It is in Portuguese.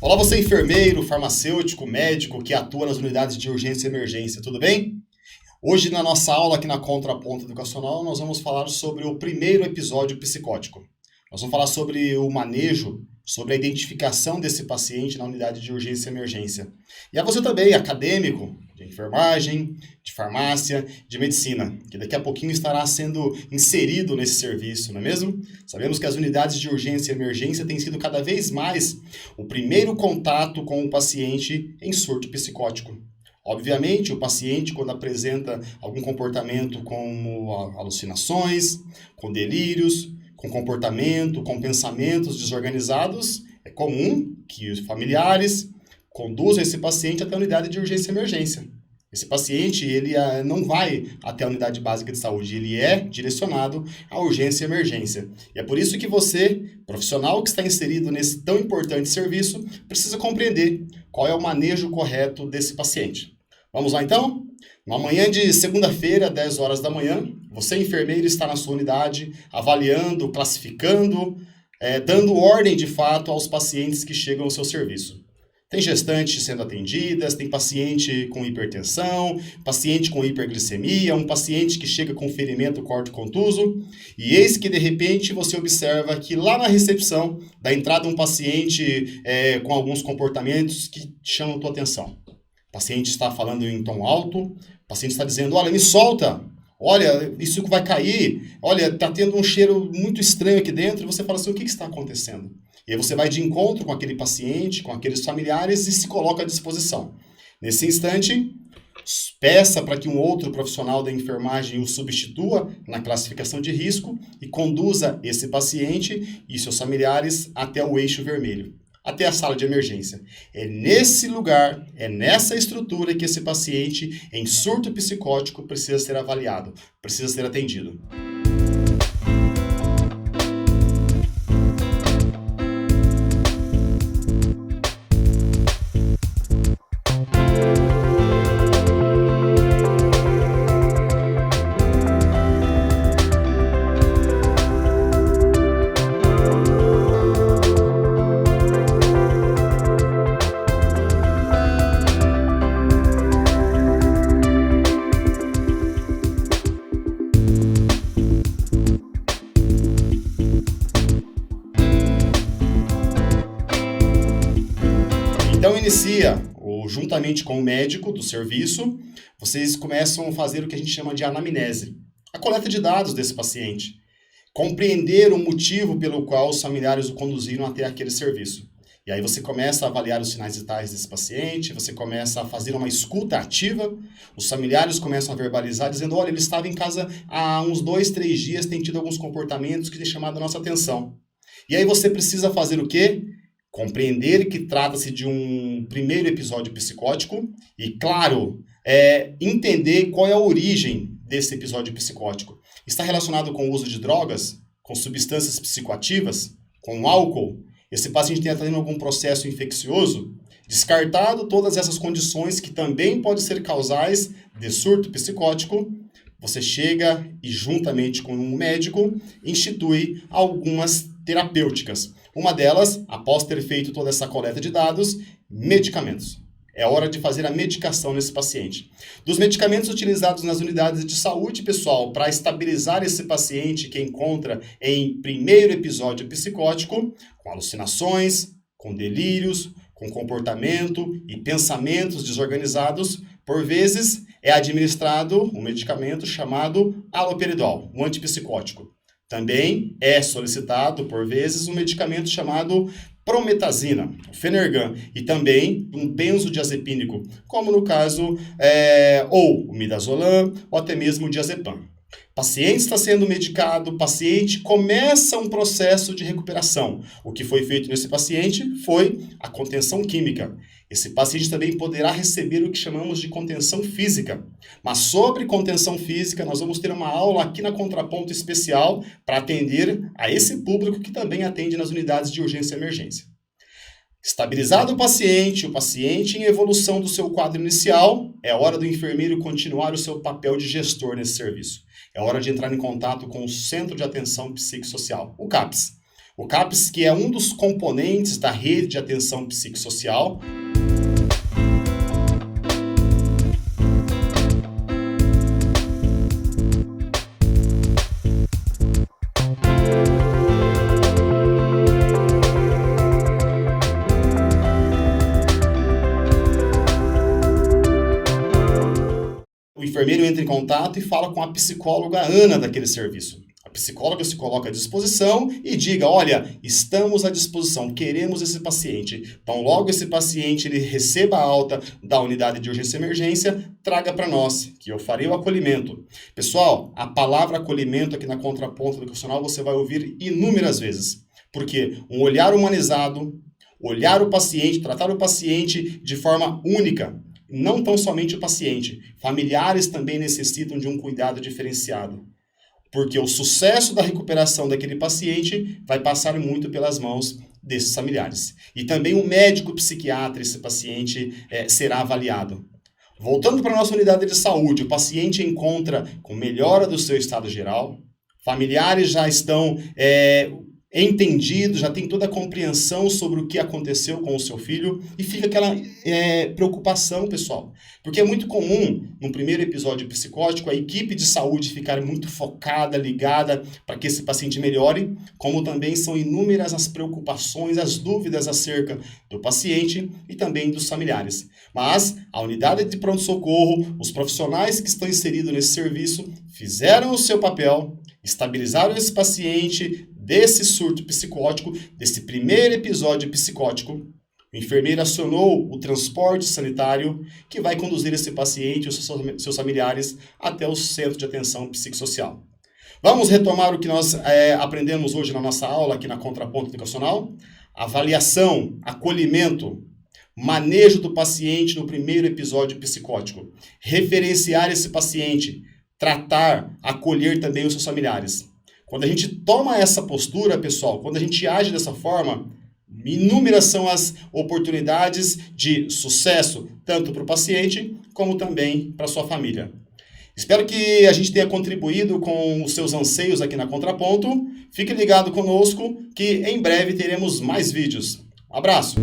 Olá, você enfermeiro, farmacêutico, médico que atua nas unidades de urgência e emergência, tudo bem? Hoje, na nossa aula aqui na Contraponto Educacional, nós vamos falar sobre o primeiro episódio psicótico. Nós vamos falar sobre o manejo, sobre a identificação desse paciente na unidade de urgência e emergência. E a você também, acadêmico, de enfermagem, de farmácia, de medicina, que daqui a pouquinho estará sendo inserido nesse serviço, não é mesmo? Sabemos que as unidades de urgência e emergência têm sido cada vez mais o primeiro contato com o paciente em surto psicótico. Obviamente, o paciente, quando apresenta algum comportamento como alucinações, com delírios, com comportamento, com pensamentos desorganizados, é comum que os familiares conduzam esse paciente até a unidade de urgência e emergência. Esse paciente, ele não vai até a unidade básica de saúde, ele é direcionado à urgência e emergência. E é por isso que você, profissional que está inserido nesse tão importante serviço, precisa compreender qual é o manejo correto desse paciente. Vamos lá então? Na manhã de segunda-feira, 10 horas da manhã, você, enfermeiro, está na sua unidade, avaliando, classificando, dando ordem de fato aos pacientes que chegam ao seu serviço. Tem gestantes sendo atendidas, tem paciente com hipertensão, paciente com hiperglicemia, um paciente que chega com ferimento corto-contuso, e eis que de repente você observa que lá na recepção, da entrada um paciente com alguns comportamentos que chamam a tua atenção. O paciente está falando em tom alto, o paciente está dizendo, olha, me solta, olha, isso vai cair, olha, está tendo um cheiro muito estranho aqui dentro, e você fala assim, o que está acontecendo? E aí você vai de encontro com aquele paciente, com aqueles familiares e se coloca à disposição. Nesse instante, peça para que um outro profissional da enfermagem o substitua na classificação de risco e conduza esse paciente e seus familiares até o eixo vermelho, até a sala de emergência. É nesse lugar, é nessa estrutura que esse paciente em surto psicótico precisa ser avaliado, precisa ser atendido. Então inicia, juntamente com o médico do serviço, vocês começam a fazer o que a gente chama de anamnese, a coleta de dados desse paciente, compreender o motivo pelo qual os familiares o conduziram até aquele serviço. E aí você começa a avaliar os sinais vitais desse paciente, você começa a fazer uma escuta ativa, os familiares começam a verbalizar, dizendo, olha, ele estava em casa há uns 2, 3 dias, tem tido alguns comportamentos que têm chamado a nossa atenção. E aí você precisa fazer o quê? Compreender que trata-se de um primeiro episódio psicótico e, claro, entender qual é a origem desse episódio psicótico. Está relacionado com o uso de drogas, com substâncias psicoativas, com álcool? Esse paciente está tendo algum processo infeccioso? Descartado todas essas condições que também podem ser causais de surto psicótico, você chega e, juntamente com um médico, institui algumas terapêuticas. Uma delas, após ter feito toda essa coleta de dados, medicamentos. É hora de fazer a medicação nesse paciente. Dos medicamentos utilizados nas unidades de saúde, pessoal, para estabilizar esse paciente que encontra em primeiro episódio psicótico, com alucinações, com delírios, com comportamento e pensamentos desorganizados, por vezes é administrado um medicamento chamado haloperidol, um antipsicótico. Também é solicitado, por vezes, um medicamento chamado prometazina, o Fenergan, e também um benzodiazepínico, como no caso, ou o midazolam, ou até mesmo o diazepam. O paciente está sendo medicado, o paciente começa um processo de recuperação. O que foi feito nesse paciente foi a contenção química. Esse paciente também poderá receber o que chamamos de contenção física. Mas sobre contenção física, nós vamos ter uma aula aqui na Contraponto especial para atender a esse público que também atende nas unidades de urgência e emergência. Estabilizado o paciente em evolução do seu quadro inicial, é hora do enfermeiro continuar o seu papel de gestor nesse serviço. É hora de entrar em contato com o Centro de Atenção Psicossocial, o CAPS. O CAPS, que é um dos componentes da rede de atenção psicossocial. O enfermeiro entra em contato e fala com a psicóloga Ana daquele serviço. A psicóloga se coloca à disposição e diga, olha, estamos à disposição, queremos esse paciente. Então, logo esse paciente ele receba a alta da unidade de urgência e emergência, traga para nós, que eu farei o acolhimento. Pessoal, a palavra acolhimento aqui na Contraponto Educacional você vai ouvir inúmeras vezes. Porque um olhar humanizado, olhar o paciente, tratar o paciente de forma única, não tão somente o paciente. Familiares também necessitam de um cuidado diferenciado. Porque o sucesso da recuperação daquele paciente vai passar muito pelas mãos desses familiares. E também o médico psiquiatra, esse paciente, será avaliado. Voltando para a nossa unidade de saúde, o paciente encontra com melhora do seu estado geral, familiares já estão entendidos, já tem toda a compreensão sobre o que aconteceu com o seu filho e fica aquela preocupação, pessoal. Porque é muito comum, no primeiro episódio psicótico, a equipe de saúde ficar muito focada, ligada para que esse paciente melhore, como também são inúmeras as preocupações, as dúvidas acerca do paciente e também dos familiares. Mas a unidade de pronto-socorro, os profissionais que estão inseridos nesse serviço, fizeram o seu papel, estabilizaram esse paciente desse surto psicótico, desse primeiro episódio psicótico. O enfermeiro acionou o transporte sanitário que vai conduzir esse paciente e os seus familiares até o centro de atenção psicossocial. Vamos retomar o que nós aprendemos hoje na nossa aula aqui na Contraponto Educacional? Avaliação, acolhimento, manejo do paciente no primeiro episódio psicótico, referenciar esse paciente, tratar, acolher também os seus familiares. Quando a gente toma essa postura, pessoal, quando a gente age dessa forma, inúmeras são as oportunidades de sucesso, tanto para o paciente, como também para a sua família. Espero que a gente tenha contribuído com os seus anseios aqui na Contraponto. Fique ligado conosco, que em breve teremos mais vídeos. Um abraço!